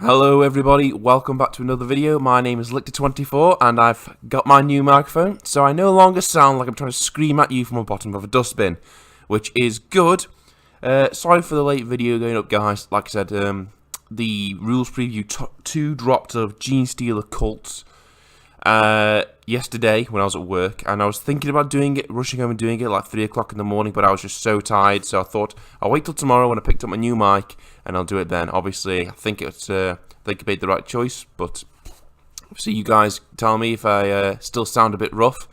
Hello everybody, welcome back to another video. My name is Lictor24 and I've got my new microphone, so I no longer sound like I'm trying to scream at you from the bottom of a dustbin, which is good. Sorry for the late video going up, guys. Like I said, the rules preview 2 dropped of Genestealer Cults yesterday when I was at work, and I was thinking about doing it, rushing home and doing it like 3 o'clock in the morning, but I was just so tired, so I thought I'll wait till tomorrow when I picked up my new mic, and I'll do it then. Obviously, I think it's I made the right choice, but obviously you guys tell me if I still sound a bit rough,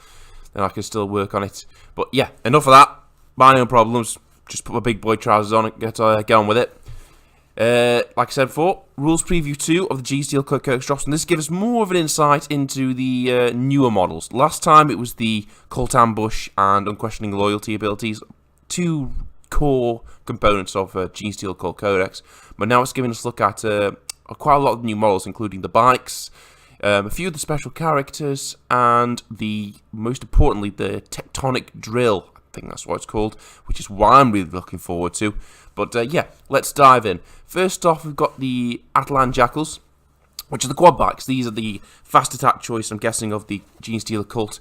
then I can still work on it. But yeah, enough of that. My own problems. Just put my big boy trousers on and get on with it. Like I said before, rules preview 2 of the Genestealer Cults drops, and this gives us more of an insight into the newer models. Last time it was the Cult Ambush and Unquestioning Loyalty abilities, 2 core components of Genestealer Cult Codex, but now it's giving us a look at quite a lot of new models, including the bikes, a few of the special characters, and most importantly, the Tectonic Drill. I think that's what it's called, which is what I'm really looking forward to. But yeah, let's dive in. First off, we've got the Jackals, which are the quad bikes. These are the fast attack choice, I'm guessing, of the Genestealer Cult.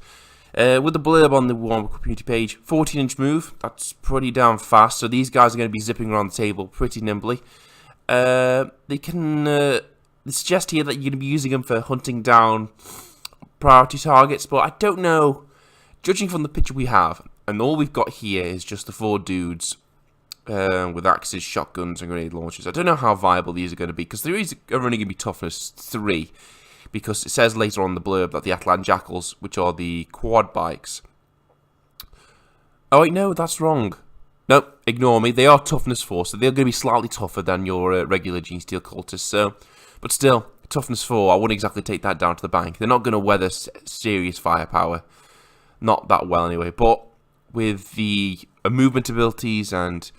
With the blurb on the one community page, 14-inch move, that's pretty damn fast. So these guys are going to be zipping around the table pretty nimbly. They suggest here that you're going to be using them for hunting down priority targets, but I don't know. Judging from the picture we have, and all we've got here is just the 4 dudes with axes, shotguns, and grenade launchers. I don't know how viable these are going to be, because these are only going to be toughness 3, because it says later on in the blurb that the Jackals, which are the quad bikes. Oh wait, no, that's wrong. No, ignore me. They are toughness 4, so they're going to be slightly tougher than your regular Genestealer Cultists. So, but still, toughness 4, I wouldn't exactly take that down to the bank. They're not going to weather serious firepower. Not that well anyway, but with the movement abilities and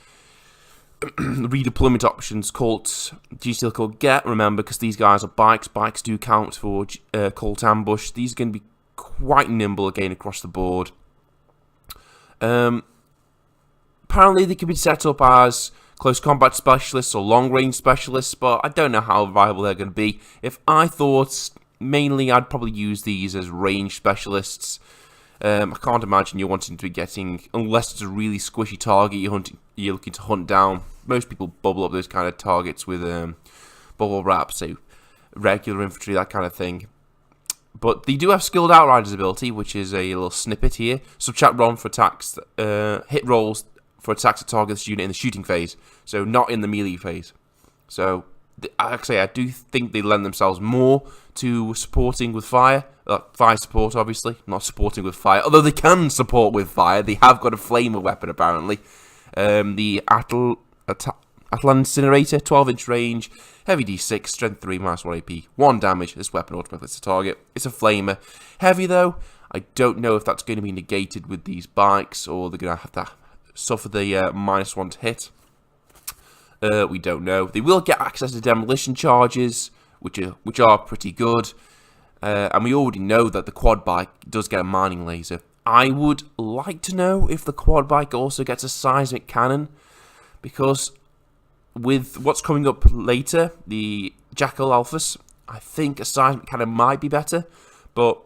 redeployment options Genestealer Cult get, remember, because these guys are bikes. Bikes do count for Cult Ambush. These are going to be quite nimble again across the board. Apparently, they can be set up as close combat specialists or long-range specialists, but I don't know how viable they're going to be. If I thought, mainly, I'd probably use these as range specialists. I can't imagine you're wanting to be getting, unless it's a really squishy target you're looking to hunt down. Most people bubble up those kind of targets with bubble wrap, so regular infantry, that kind of thing. But they do have Skilled Outriders ability, which is a little snippet here. Subtract roll for attacks, hit rolls for attacks that target this unit in the shooting phase, so not in the melee phase. So, actually, I do think they lend themselves more to supporting with fire. Fire support, obviously, not supporting with fire. Although they can support with fire, they have got a flamer weapon, apparently. The Atlan Incinerator, 12-inch range, heavy D6, strength 3, -1 AP, 1 damage. This weapon automatically hits a target. It's a flamer. Heavy, though, I don't know if that's going to be negated with these bikes, or they're going to have to suffer the -1 to hit. We don't know. They will get access to demolition charges, which are pretty good. And we already know that the quad bike does get a mining laser. I would like to know if the quad bike also gets a seismic cannon, because with what's coming up later, the Jackal Alphas, I think a seismic cannon might be better. But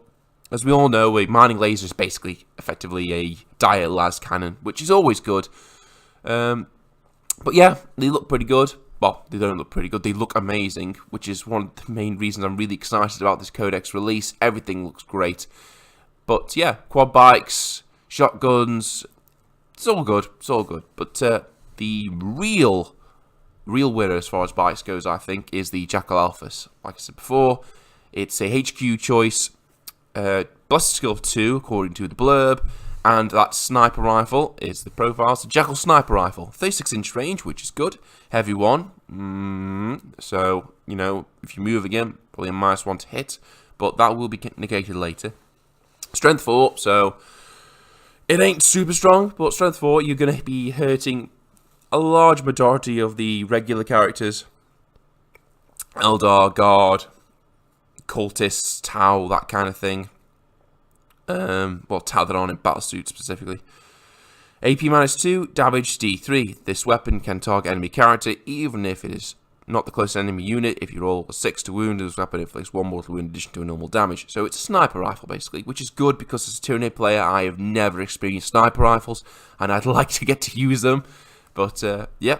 as we all know, a mining laser is basically effectively a dire las cannon, which is always good. But yeah, they look pretty good. Well, they don't look pretty good, they look amazing, which is one of the main reasons I'm really excited about this Codex release. Everything looks great. But yeah, quad bikes, shotguns, it's all good, But the real winner as far as bikes goes, I think, is the Jackal Alphas. Like I said before, it's a HQ choice, Blessed Skill of 2, according to the blurb. And that sniper rifle is the profile. So Jackal sniper rifle, 36-inch range, which is good. Heavy 1. So, you know, if you move again, probably a -1 to hit. But that will be negated later. Strength 4, so it ain't super strong, but strength 4, you're going to be hurting a large majority of the regular characters. Eldar, Guard, Cultists, Tau, that kind of thing. Well, Tau that aren't in battlesuit specifically. AP -2, damage D3. This weapon can target enemy character even if it is not the closest enemy unit. If you roll a 6 to wound, this weapon inflicts 1 mortal wound in addition to a normal damage. So it's a sniper rifle, basically, which is good because as a Tyranid player, I have never experienced sniper rifles, and I'd like to get to use them. But, yeah,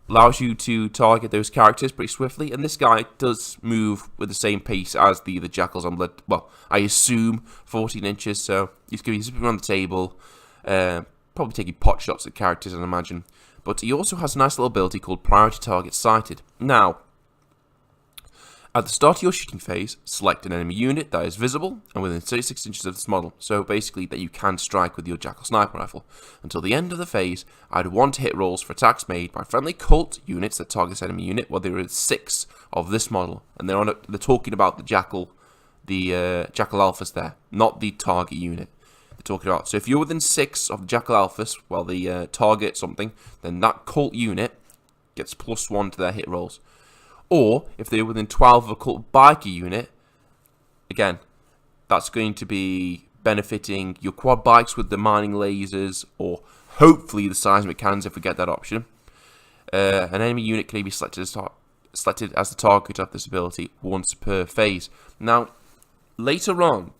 allows you to target those characters pretty swiftly, and this guy does move with the same pace as the Jackals on blood. Well, I assume 14 inches, so he's going to be zipping around the table, probably taking pot shots at characters, I imagine. But he also has a nice little ability called Priority Target Sighted. Now, at the start of your shooting phase, select an enemy unit that is visible and within 36 inches of this model. So basically that you can strike with your Jackal sniper rifle. Until the end of the phase, I'd want hit rolls for attacks made by friendly cult units that target this enemy unit, well, there are 6 of this model. And they're talking about the Jackal Alphas there, not the target unit. Talking about. So if you're within 6 of the Jackal Alphas while they target something, then that cult unit gets +1 to their hit rolls. Or if they're within 12 of a cult biker unit, again, that's going to be benefiting your quad bikes with the mining lasers, or hopefully the seismic cannons if we get that option. An enemy unit can be selected as the target of this ability once per phase. Now, later on,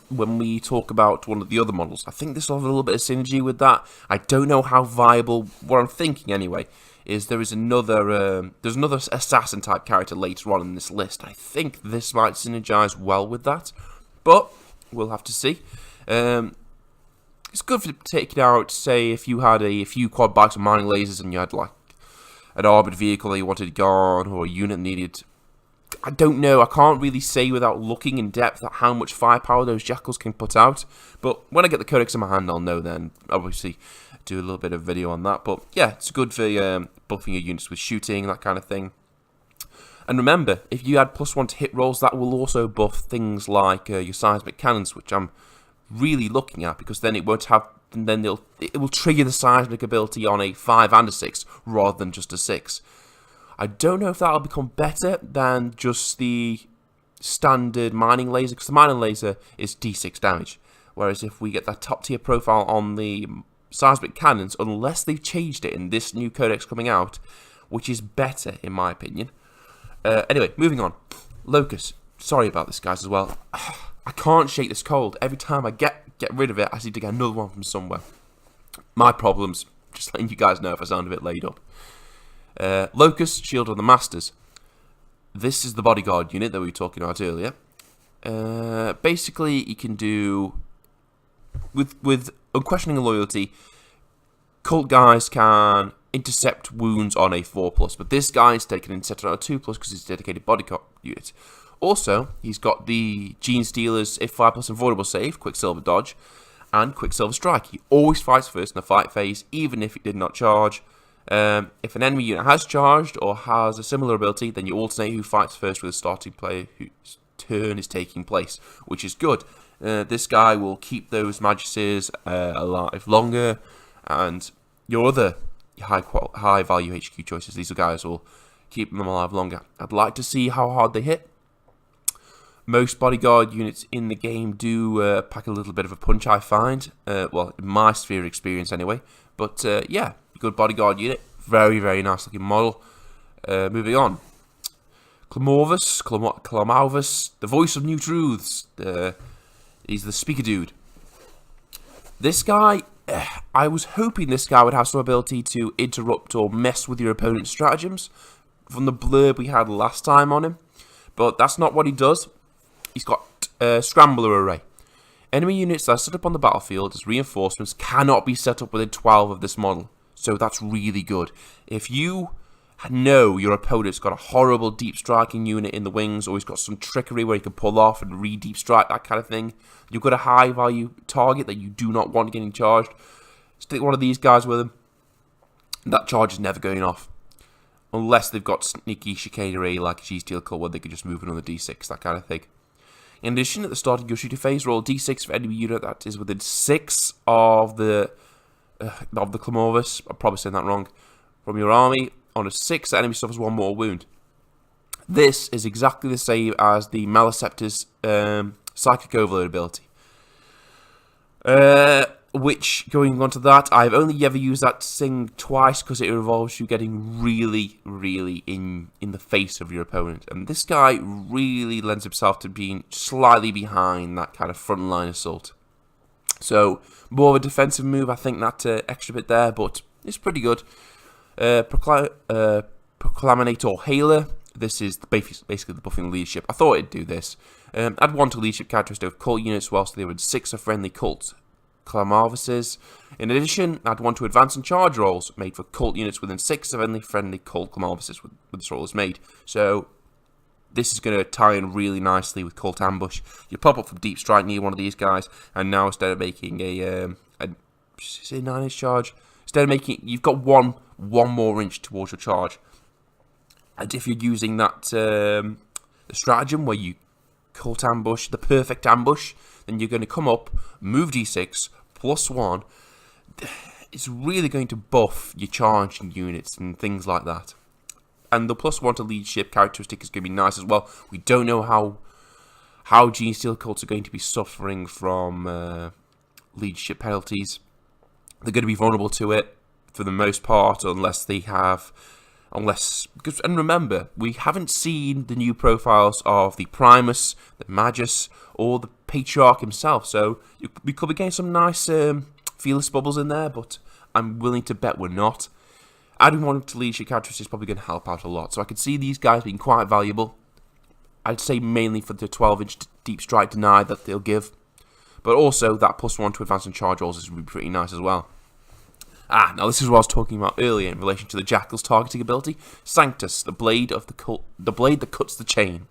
when we talk about one of the other models, I think this will have a little bit of synergy with that. I don't know how viable. What I'm thinking anyway is there's another assassin type character later on in this list. I think this might synergize well with that, but we'll have to see. It's good for taking out, say, if you had a few quad bikes and mining lasers and you had like an armored vehicle that you wanted gone, or a unit needed. I don't know, I can't really say without looking in depth at how much firepower those Jackals can put out. But when I get the codex in my hand, I'll know then. Obviously, do a little bit of video on that. But yeah, it's good for buffing your units with shooting, that kind of thing. And remember, if you add +1 to hit rolls, that will also buff things like your seismic cannons, which I'm really looking at, because then it won't have. And then it will trigger the seismic ability on a 5 and a 6 rather than just a 6. I don't know if that'll become better than just the standard mining laser, because the mining laser is D6 damage. Whereas if we get that top tier profile on the seismic cannons, unless they've changed it in this new codex coming out, which is better in my opinion. Anyway, moving on. Locust. Sorry about this, guys, as well. I can't shake this cold. Every time I get rid of it, I seem to get another one from somewhere. My problems. Just letting you guys know if I sound a bit laid up. Locust Shield of the Masters. This is the bodyguard unit that we were talking about earlier. Basically, you can do with unquestioning loyalty. Cult guys can intercept wounds on a 4+, but this guy instead can intercept on a 2+ because he's a dedicated bodyguard unit. Also, he's got the Genestealer's if 5+ avoidable save, Quicksilver dodge, and Quicksilver strike. He always fights first in the fight phase, even if it did not charge. If an enemy unit has charged or has a similar ability, then you alternate who fights first with a starting player whose turn is taking place, which is good. This guy will keep those Maguses alive longer, and your other high value HQ choices, these guys will keep them alive longer. I'd like to see how hard they hit. Most bodyguard units in the game do pack a little bit of a punch, I find. Well, in my sphere of experience anyway. But yeah, good bodyguard unit. Very, very nice looking model. Moving on. Klimovas, the voice of new truths. He's the speaker dude. This guy, I was hoping this guy would have some ability to interrupt or mess with your opponent's stratagems from the blurb we had last time on him. But that's not what he does. He's got Scrambler Array. Enemy units that are set up on the battlefield as reinforcements cannot be set up within 12 of this model. So that's really good. If you know your opponent's got a horrible deep striking unit in the wings, or he's got some trickery where he can pull off and re-deep strike, that kind of thing, you've got a high value target that you do not want getting charged, stick one of these guys with him. That charge is never going off. Unless they've got sneaky chicanery like a Genestealer Cult where they can just move another D6, that kind of thing. In addition, at the start of your shooting phase, roll D6 for enemy unit that is within 6 of the Klimovas. I'm probably saying that wrong. From your army, on a 6, the enemy suffers 1 mortal wound. This is exactly the same as the Maleceptor's Psychic Overload ability. Which, going on to that, I've only ever used that thing twice because it involves you getting really, really in the face of your opponent. And this guy really lends himself to being slightly behind that kind of frontline assault. So, more of a defensive move, I think, that extra bit there, but it's pretty good. Proclaminator Hailer. This is basically the buffing leadership. I thought it'd do this. I'd want a leadership characteristic of cult units whilst there were 6 of friendly cults. Klimovases. In addition, I'd want to advance and charge rolls made for cult units within 6 of any friendly cult Klimovases with this roll is made. So this is going to tie in really nicely with Cult Ambush. You pop up from Deep Strike near one of these guys, and now instead of making a 9-inch charge, instead of making, you've got one more inch towards your charge. And if you're using that the stratagem where you Cult Ambush, the perfect ambush, then you're going to come up, move d6, +1. It's really going to buff your charging units and things like that. And the +1 to leadership characteristic is going to be nice as well. We don't know how Genestealer Cults are going to be suffering from leadership penalties. They're going to be vulnerable to it for the most part, and remember, we haven't seen the new profiles of the Primus, the Magus, or the Patriarch himself, so we could be getting some nice fearless bubbles in there, but I'm willing to bet we're not. Adding one to leadership characteristics is probably going to help out a lot, so I could see these guys being quite valuable. I'd say mainly for the 12-inch deep strike deny that they'll give, but also that +1 to advance and charge rolls is really pretty nice as well. Now this is what I was talking about earlier in relation to the Jackal's targeting ability. Sanctus, the blade that cuts the chain.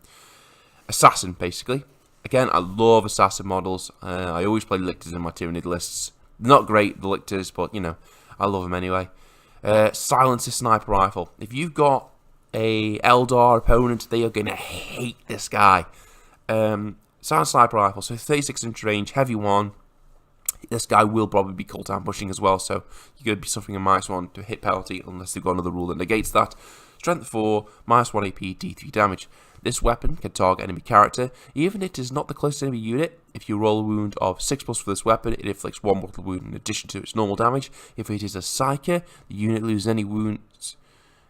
Assassin, basically. Again, I love assassin models. I always play lictors in my Tyranid lists. Not great, the lictors, but, you know, I love them anyway. Silencer sniper rifle. If you've got a Eldar opponent, they are going to hate this guy. Silencer sniper rifle, so 36-inch range, heavy one. This guy will probably be cult ambushing as well, so you're going to be suffering a -1 to hit penalty unless they've got another rule that negates that. Strength 4, -1 AP, D3 damage. This weapon can target enemy character, even if it is not the closest enemy unit. If you roll a wound of 6+ for this weapon, it inflicts 1 mortal wound in addition to its normal damage. If it is a Psyker, the unit loses any wounds.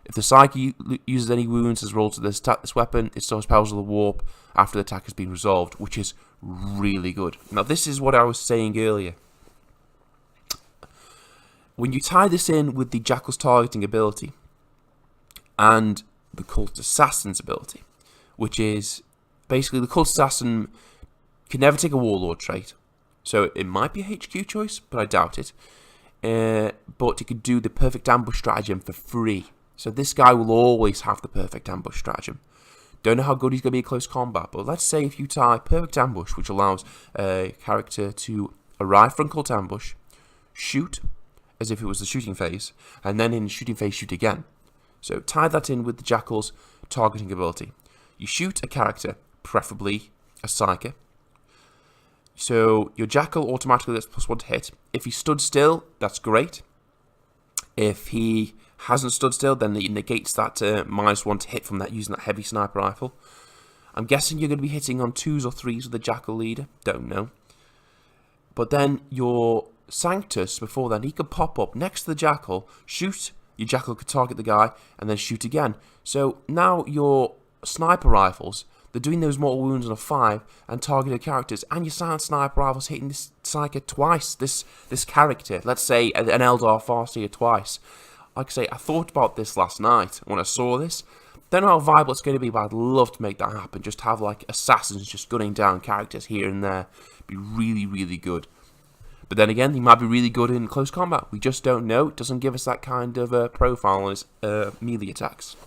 If the Psyker uses any wounds as rolled to this weapon, it stores powers of the warp after the attack has been resolved, which is really good. Now this is what I was saying earlier. When you tie this in with the Jackal's targeting ability and the Cult Assassin's ability, which is basically the Cult Assassin can never take a Warlord trait, so it might be a HQ choice, but I doubt it. But it could do the perfect ambush stratagem for free. So this guy will always have the perfect ambush stratagem. Don't know how good he's going to be in close combat, but let's say if you tie perfect ambush, which allows a character to arrive from cult ambush, shoot as if it was the shooting phase, and then in the shooting phase shoot again. So tie that in with the Jackal's targeting ability. You shoot a character, preferably a Psyker. So your Jackal automatically gets +1 to hit. If he stood still, that's great. If he hasn't stood still, then it negates that -1 to hit from that using that heavy sniper rifle. I'm guessing you're going to be hitting on 2s or 3s with the Jackal leader. Don't know. But then your Sanctus, before then, he could pop up next to the Jackal, shoot. Your Jackal could target the guy, and then shoot again. So now your sniper rifles, they're doing those mortal wounds on a 5 and targeted characters, and your silent sniper rifles hitting this Psyker twice. This character, let's say an Eldar Farseer twice. Like I say, I thought about this last night when I saw this. Don't know how viable it's going to be, but I'd love to make that happen. Just have like assassins just gunning down characters here and there. Be really, really good. But then again, he might be really good in close combat. We just don't know. It doesn't give us that kind of profile on his melee attacks.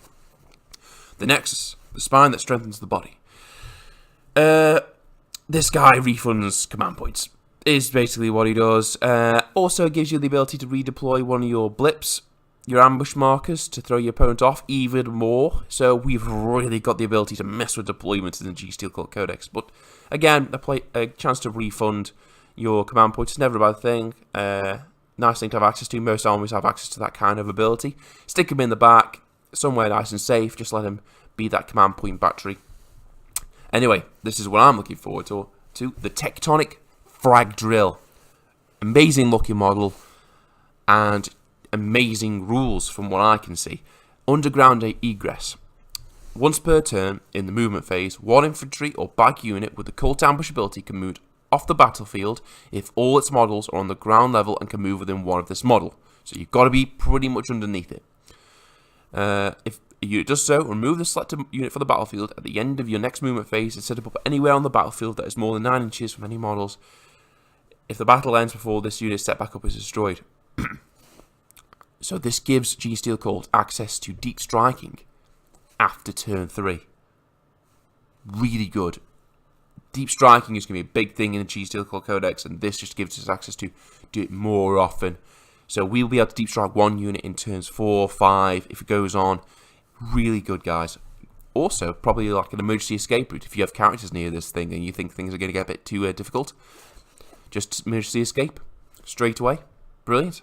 The Nexus, the spine that strengthens the body. This guy refunds command points, is basically what he does. Also gives you the ability to redeploy one of your blips, your ambush markers, to throw your opponent off even more. So we've really got the ability to mess with deployments in the Genestealer Cult Codex. But again, a chance to refund your command points is never a bad thing. Nice thing to have access to. Most armies have access to that kind of ability. Stick him in the back, somewhere nice and safe. Just let him be that command point battery. Anyway, this is what I'm looking forward to the Tectonic Frag drill. Amazing looking model, and amazing rules from what I can see. Underground egress. Once per turn, in the movement phase, one infantry or bike unit with the Cult Ambush ability can move off the battlefield if all its models are on the ground level and can move within one of this model. So you've got to be pretty much underneath it. If a unit does so, remove the selected unit from the battlefield at the end of your next movement phase and set it up anywhere on the battlefield that is more than 9 inches from any models. If the battle ends before this unit set back up is destroyed. So this gives Genestealer Cults access to deep striking after turn 3. Really good. Deep striking is going to be a big thing in the Genestealer Cult Codex, and this just gives us access to do it more often. So we'll be able to deep strike one unit in turns 4, 5, if it goes on. Really good, guys. Also, probably like an emergency escape route if you have characters near this thing and you think things are going to get a bit too difficult. Just emergency escape straight away. Brilliant.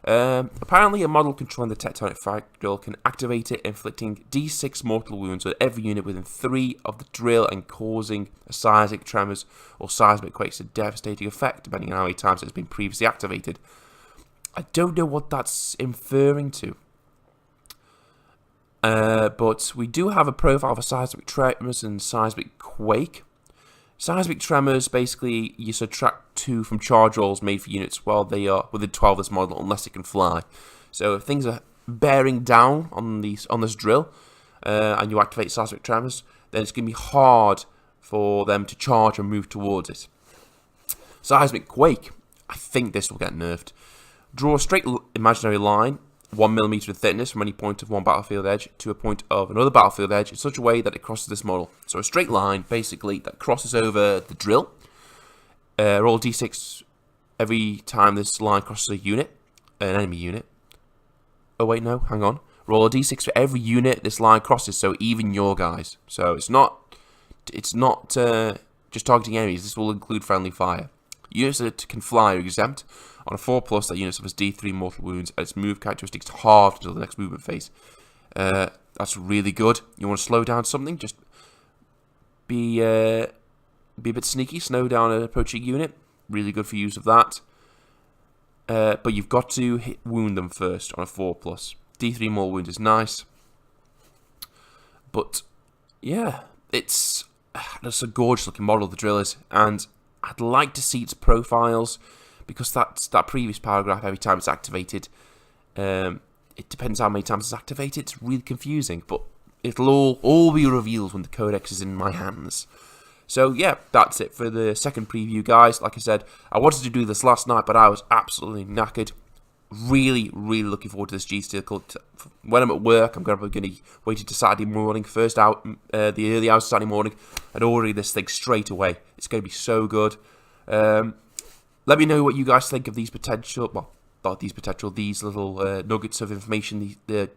Apparently, a model controlling the Tectonic Frag drill can activate it, inflicting D6 mortal wounds on every unit within 3 of the drill and causing a seismic tremors or seismic quakes, a devastating effect, depending on how many times it's been previously activated. I don't know what that's inferring to. But we do have a profile for seismic tremors and seismic quake. Seismic tremors, basically, you subtract 2 from charge rolls made for units while they are within 12 of this model, unless it can fly. So if things are bearing down on this drill, and you activate seismic tremors, then it's going to be hard for them to charge and move towards it. Seismic quake, I think this will get nerfed. Draw a straight imaginary line, 1mm in thickness from any point of one battlefield edge to a point of another battlefield edge in such a way that it crosses this model. So a straight line, basically, that crosses over the drill. Roll d6 every time this line crosses a unit, an enemy unit. Oh wait, no, hang on. Roll a d6 for every unit this line crosses, so even your guys. So it's not just targeting enemies. This will include friendly fire. Units that can fly are exempt. On a 4+, that unit suffers D3 mortal wounds, and its move characteristics halved until the next movement phase. That's really good. You want to slow down something? Just be a bit sneaky, slow down an approaching unit. Really good for use of that. But you've got to wound them first on a 4+. D3 more wounds is nice. But yeah, it's a gorgeous looking model, the drill is, and I'd like to see its profiles, because that previous paragraph, every time it's activated, it depends how many times it's activated. It's really confusing, but it'll all be revealed when the codex is in my hands. So yeah, that's it for the second preview, guys. Like I said, I wanted to do this last night, but I was absolutely knackered. Really, really looking forward to this Genestealer Cult. When I'm at work, I'm going to wait until Saturday morning, first out, the early hours of Saturday morning, and order this thing straight away. It's going to be so good. Let me know what you guys think of these these little nuggets of information the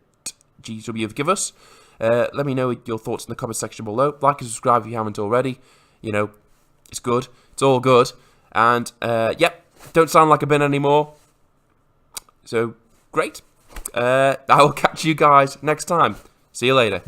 GW have given us. Let me know your thoughts in the comment section below. Like and subscribe if you haven't already. You know, it's good. It's all good. And, yep, don't sound like a bin anymore. So, great. I will catch you guys next time. See you later.